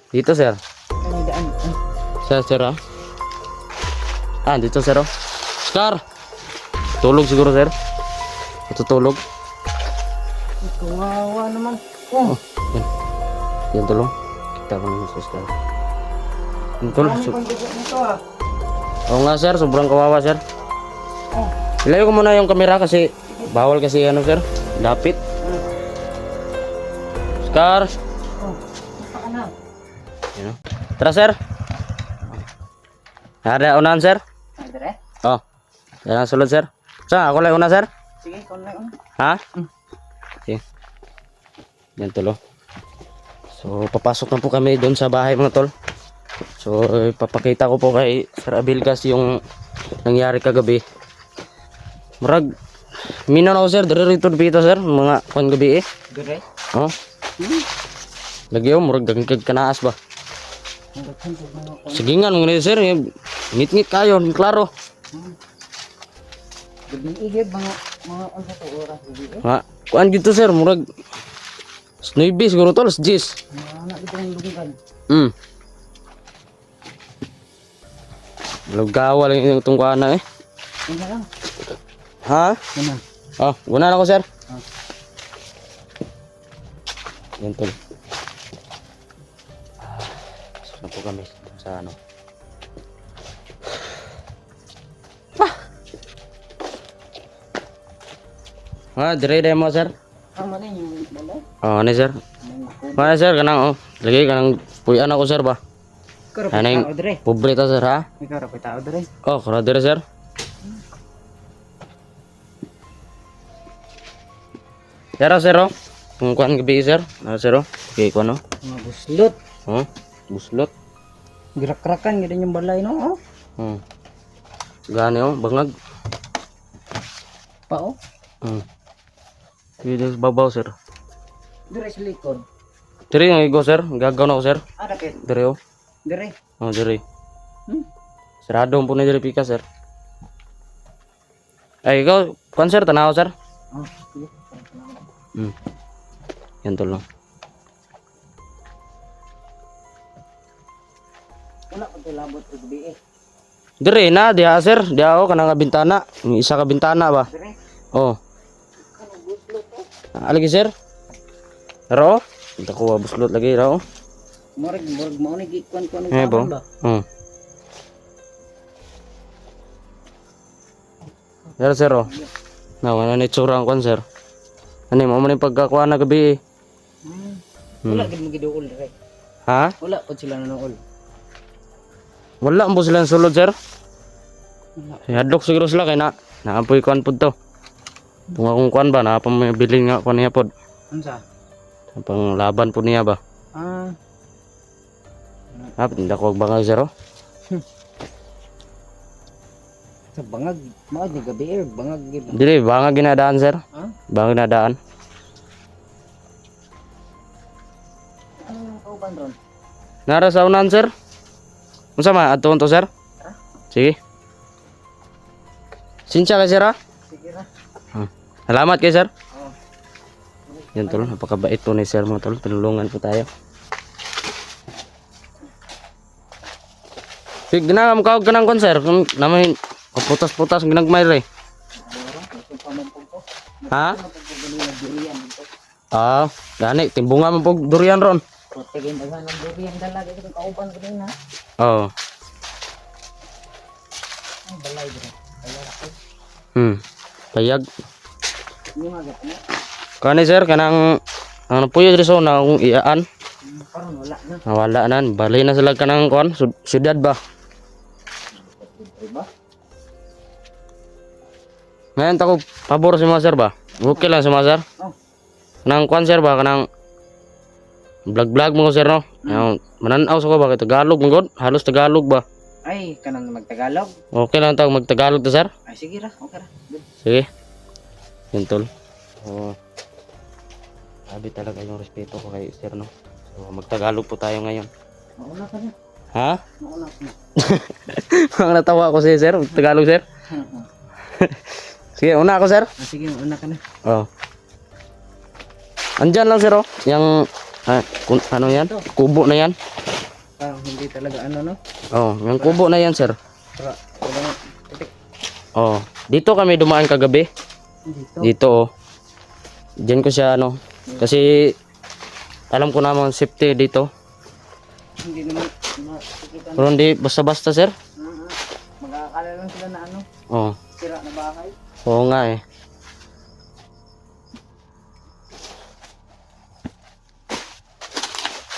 Dito, sir. Ano daan? Sir, ah. Dito, sir, oh. Scar! Tulog siguro, sir. Matutulog. Kawawa naman. Oh. Yan. Yan, tulong. Kita ko naman sa Scar. Yan, tulong. Ano pang dugo nito ah? Oo nga, sir. Sobrang kawawa, sir. Oh. Ilayo ko muna yung kamera kasi bawal kasi ano, sir. Dapit. Scar! Oh. Basta ka na. Yan, oh. Tara, sir. Ada unahan, sir. Ay, dire? Oh. Yan ang sulod, sir. Saan? Ako lang una, sir. Sige, kung na yun. Ha? Okay. Yan, tol, oh. So, papasok na po kami doon sa bahay, mga tol. So, papakita ko po kay Sir Abilgas yung nangyari kagabi. Murag, minaw na ako, sir. Dari rito dito, sir. Mga kwan gabi, eh. Dire? Oh. Lagi, oh. Murag, gagkag kanaas ba? Sige nga, mga sir. Ngit-ngit kayo, klaro. Gabing igib, mga ano to oras. Ha? Kuan gitu, sir. Murag, 9 siguro tol, 10. Mga anak dito ang lugan. Lugawa lang yung itong kuha na, eh. Ano lang? Ha? Ano? Oh, guna na ako, sir. Ah. Yan, tol. Pasok na po kami sa ano. Dire mo, sir. Tama na yung balay. Oh, ano, sir? Ano, sir? Kanang, oh. Lagi kanang puyan ako, sir, ba? Karapit Ano yung tao dire. pobre to, sir, ha? May karapit tao dire. Oh, kara dire, sir. Sir, oh. Kung kuhan gabi, sir. Sir, oh. Okay, kuhan, oh. Mga buslot. Oh, buslot. Girak-rakan gid yung balay no. Oh. Gani, oh. Bangag. Pa oh. Dito sa babaw, sir. Dire sa likod. Dire yung igo, sir. Gagaw na ako, sir. Dakit. Dire, oh. Dire. Oh, dire. Hmm? Sarado po na dire pika, sir. Ay, ikaw. Kuhan, sir. Tanaw, sir. Oh, sige. Yan, tol, no. Wala ko labot og gabi eh. Dire na, diha, sir. Diha, oh. Kanang bintana. May isa ka bintana ba? Dire. Oh. Ano buslot oh. Lagi, sir. Pero, kita ko buslot lagi, raw. Morag mo ni gikwan Bo. ba? Sir, sir, oh. Ano ni tsura ang kwan, sir. Ano mo man yung pagkakuha na gabi, eh. Wala gid mo giduol dire. Ha? Wala po sila nanool. Wala mo sila sulod, sir. Wala. Hadlok siguro sila kay naapoy kwan pud to. Kung akong kwan ba, napamabilin nga kwan niya pod. Unsa? Pang laban po niya ba? Ah, Hindi ko bangag, sir, oh. sa bangag, maad ni gabi eh, bangag gid. Dili, bangag ginadaan, sir. Ha? Bangag ginadaan. Ano yung kauban ron? Nara sa unan, sir. Unsa man adton to, sir? Sige. Sinsya kay sir, ha? Sige ra. Salamat kay sir. Oh. Yan, tol, napakabait po ni sir, mga tol. Tinulungan po tayo. Sige, ginagam ka ganang kon, sir. Naman putas-putas ginagmay re. Ha? Gani timbunga man pog durian ron. Tigin daghan ng durian dala dito ng kauban ko din ha. Oh. Ay balay dire. Payag. Ni magat ni. Kani sir kanang ano puyo diri so na kung iyaan. Karon wala na. Nawala nan, balay na sila kanang kon syudad ba. Diba? Ngayon tako pabor si mga sir ba? Okay lang si mga sir. Oh. Kanang kon sir ba kanang vlog mo ko sir no. Mananaw sa ko ba kay Tagalog mo god? Halos Tagalog ba? Ay kanang magtagalog. Okay lang tawag magtagalog to sir. Ay sige ra, okay ra. Good. Sige. Yan tol. So, sabi talaga yung respeto ko kay sir no. So magtagalog po tayo ngayon. Mauna ka na. Ha? Mauna ka na. Ang natawa ako si sir, Tagalog sir. Sige, una ako sir. Sige, mauna ka na. Oh. Andyan lang sir oh. Yung ano yan? Kubo na yan. Parang hindi talaga ano no. Oh, yung kubo na yan, sir. Para walang itik Oh, dito kami dumaan kagabi. dito. Dito, oh. Diyan ko siya, ano. Kasi, alam ko naman safety dito. Hindi naman makikita Pero hindi basta-basta, sir. Mag-aakala lang sila na ano, Oh, sira na bahay. oo nga eh.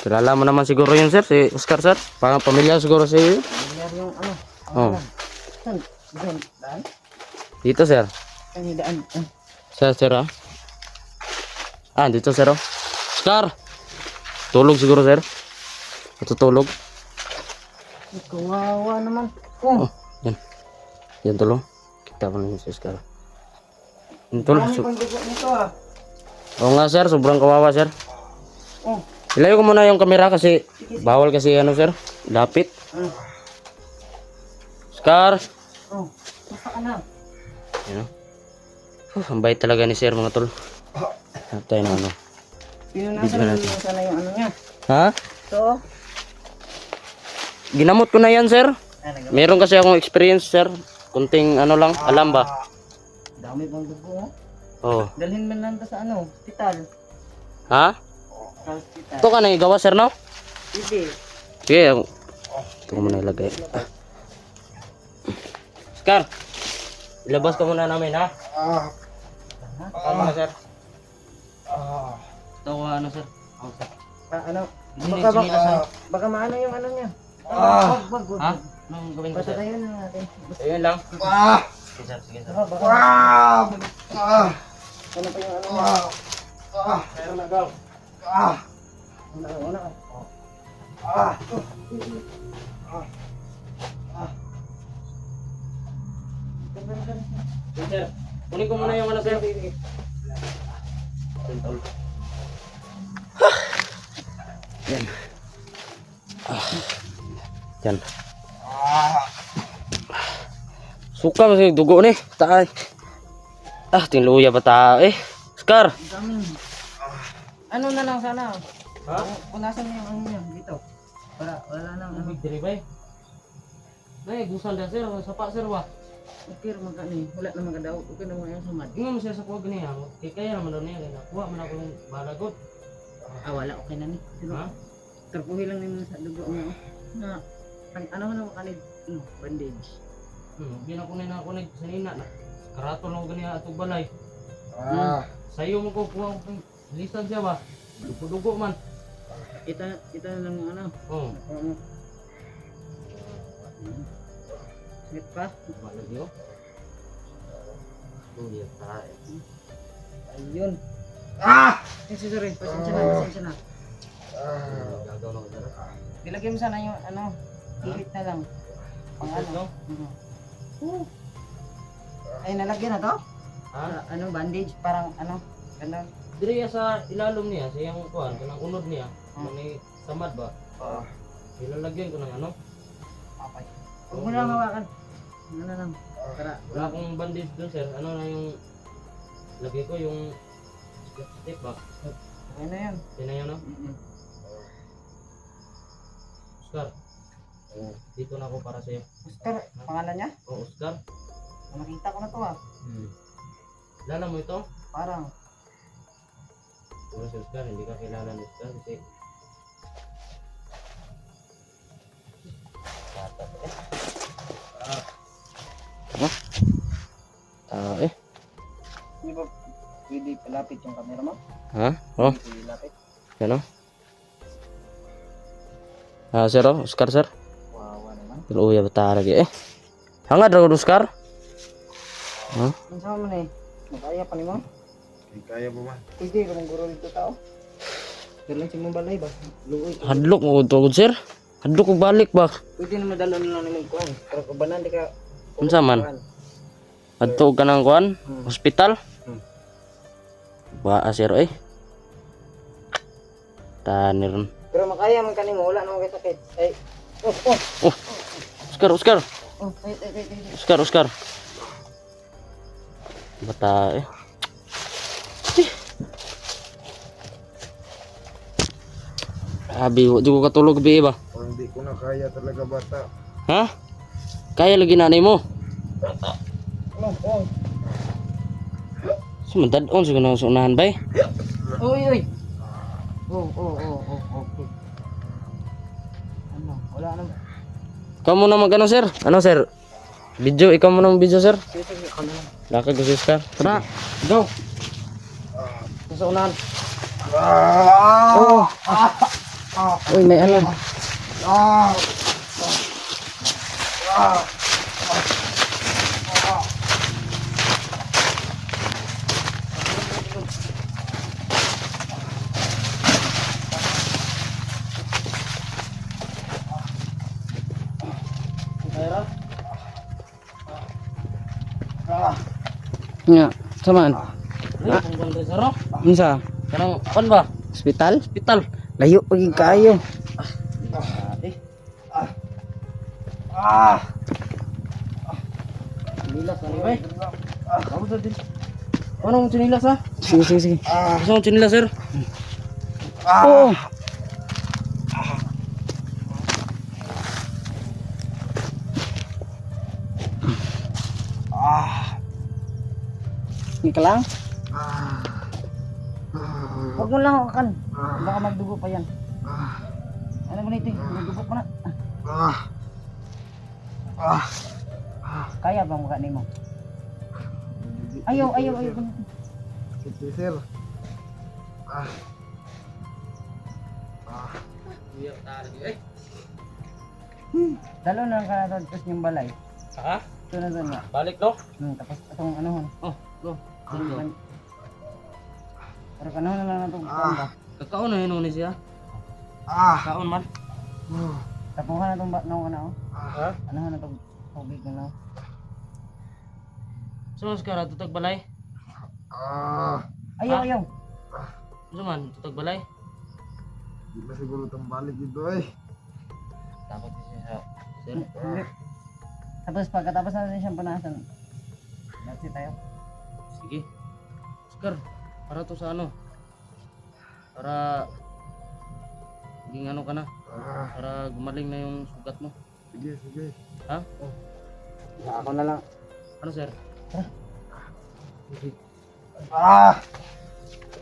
Kilala mo naman siguro yun, sir, si Oscar, sir. Parang pamilya siguro si Nangyari yung ano. Oh. Saan? Diyan, daan? dito, sir. Saan yung daan? Sir, ah. Ah, dito, sir, oh. Oscar! Tulog siguro, sir. Natutulog. Kawawa naman. Oh, Oh, yan. Yan, tulo. Kita mo na yun si Oscar. Yan, tulo. dami pang dugo nito ah. Oo nga, sir. Sobrang kawawa, sir. Oh, Ilayo ko muna yung kamera kasi bawal kasi ano, sir. Lapit. Oscar! oh. Basta ka na. Yan, oh. Ang bait talaga ni sir, mga tol. Tayo na ano. Pinunasan Video mo natin. sana yung ano niya. Ha? So, Ginamot ko na yan, sir. ano, Meron kasi akong experience, sir. Kunting ano lang, alam ba? dami pang dugo. Oh. Oh. Dalhin mo lang to sa ano, hospital. Ha? Sa hospital. Ito ka na igawa, sir, no? Sige. Sige. Ito ko muna ilagay. Oscar! Ilabas ka muna namin, ha? Tama na, sir. Ito ko, ano, sir? Oh, sir. Ano? Hindi, Baka, sinilas, ha? baka maano yung ano niya. Wag. Ha? Anong gawin ko, sir? Patatayan na natin. Ayun lang. Sige, sir. Sige, sir. Baka, ano pa yung ano niya? Meron na, go. Una. Sige, sir. Kunin ko muna yung ano, sir. Yan. Yan. Suka masih dugo ni. Taay. Ah, tingluya ba ta eh. Oscar. Daming. Ano na lang sana. Ha? Punasan mo yung ano niya dito. Para wala nang ano. Diri bay. Nay, gusan da sir, sapa sir wa. Okay, magkano wala naman kadaw. Okay naman yung sumad. Ingon mo sir sa kuwag niya. Kay kaya naman daw niya nakuha man ako ng balagot. Wala okay na ni. Pero Ha? tarpuhi lang nimo sa dugo mo. Na ano na kanid bandage. Gina ko na ako sa nina na. Karato lang ko ganiya atong balay. Sayo mo ko kuha ko lisan siya ba. Dugo man. Kita na lang ano. Oh, Ano. Sit pa. wala diyo. Oh, yeah, tayo. Ayun. Sorry. Pasensya na. Gagaw na ko sir. Ilagay mo sana yung ano. Hihit na lang. Pang ano. Ay, nalagyan na to? Ha? Ano, bandage, parang ano, ganda. Diri sa ilalom niya, sa iyang kuan, kanang unod niya, ni samad ba? Ilalagyan ko ng ano? Okay. Huwag mo na lang hawakan. Ano na lang. Para, Wala akong bandage doon sir. Ano na yung lagay ko yung step ba? okay na yan. Tinayo no? Oscar. Dito na ako para sa iyo. Oscar, pangalan niya? Oh, Oscar. Nakita ko na to ah. Kilala mo ito? Parang, Siguro si Oscar, hindi ka kilala ni Oscar kasi eh. hindi ba pwede palapit yung camera mo? Ha? Oh, Pwede lapit? yan oh. Ah, sir oh, Oscar sir. Wawa naman. Pero uya bata lagi eh. Hangad raw Oscar. Ha? Ang sama mo na eh. Makaya pa ni mo? Kaya mo man. Pwede ka mong guro dito tao. Pero lang siya mong balay ba? Luoy. Hadlok mo tugod sir. Hadlok ko balik ba? Pwede na madalo na lang naman kuhan. Pero kabanan di ka. Unsa man? Adto ka nang kuan? Hospital? Ba sir eh. Tanir. Pero makaya man kanimo wala naman kay sakit. Ay. Oh. Oscar. Ay. Oscar. Bata eh. Abi, di ko katulog bi ba? Kung hindi ko na kaya talaga bata. Ha? Kaya lagi nanay mo. Oh. Sumadad-on siguro sa unahan bay. Uy. Okay. Ano? Wala na. Ikaw muna mag-ano sir? Ano sir? Video, ikaw muna mag-video sir. Sige, ako na lang. Lakad ko si Oscar. Tara, go. Sa unahan. Oh. Uy, may ano. Nga, samaan. Ang ganda sir. Oh. Unsa? Kanang pan ba? Hospital? Hospital. Layo pagig kayo. Sinilas ano bay? Kamu sir din. Ano mo sinilas ha? Sige. Gusto mo sinilas sir? Oo. Hindi ka lang? Huwag mo lang hawakan. Baka magdugo pa yan. Ano mo na ito? Magdugo pa na. Kaya bang mukha mo? Ayaw. Sige sir. Dalo na lang ka na tapos yung balay. Ha? Ito na doon nga. Balik no? Tapos itong ano hon. Oh, go. Pero kanahon na lang itong ba? Kakaon na yun ni siya. Kaon man. Tapuhan na itong nung ano. Ha? Ano na itong tubig na lang. So Oscar, tutag balay. Ayaw. Ano man, tutag balay. Di ba siguro tambalik dito eh. Takot siya sa sir. Hindi. Tapos pagkatapos natin siyang panasan. That's it tayo. Sige. Oscar, para to sa ano? Para maging ano ka na? Para gumaling na yung sugat mo. Sige. Ha? Ako na lang. Ano sir?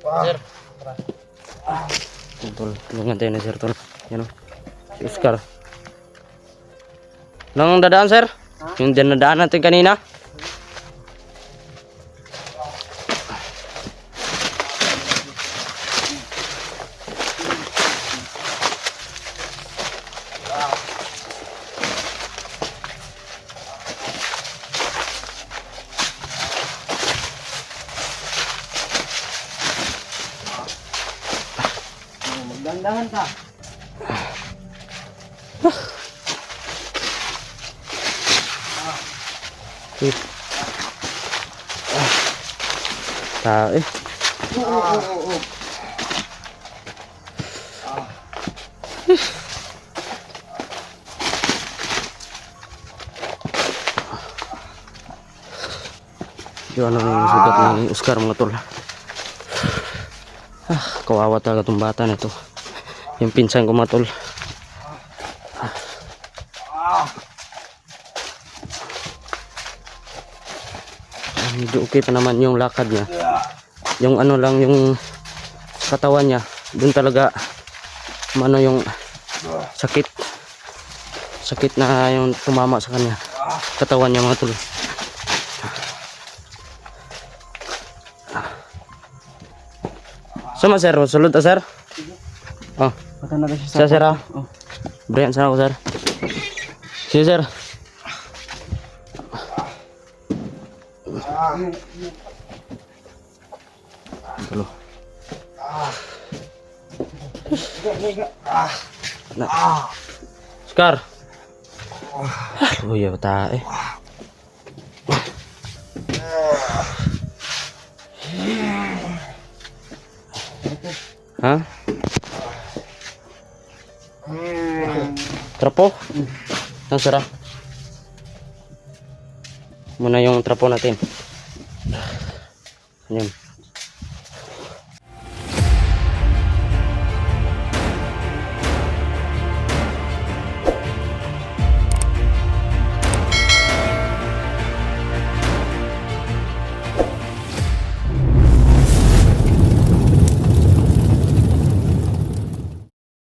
Sir. Tol, tulungan tayo na sir tol. Yan o. Si Oscar. Nang dadaan sir? Yung dinadaan natin kanina? Magdandahan ka. Tae. Yung ano yung sugat ni Oscar mga tol. Kawawa talaga itong bata na ito. Yung pinsan ko mga tol. Medyo okay pa naman yung lakad niya. Yung ano lang yung katawan niya, dun talaga ano yung sakit na yung tumama sa kanya katawan niya mga tol. Sama sir, sulod ta sir. Oh, Punta na rin siya sa sir ah. Oh. Brian sana ako sir. Sige sir. Tulo. Na. Oscar. Luya bata eh. Ha? Trapo? Ang sarap. Muna yung trapo natin. Yan.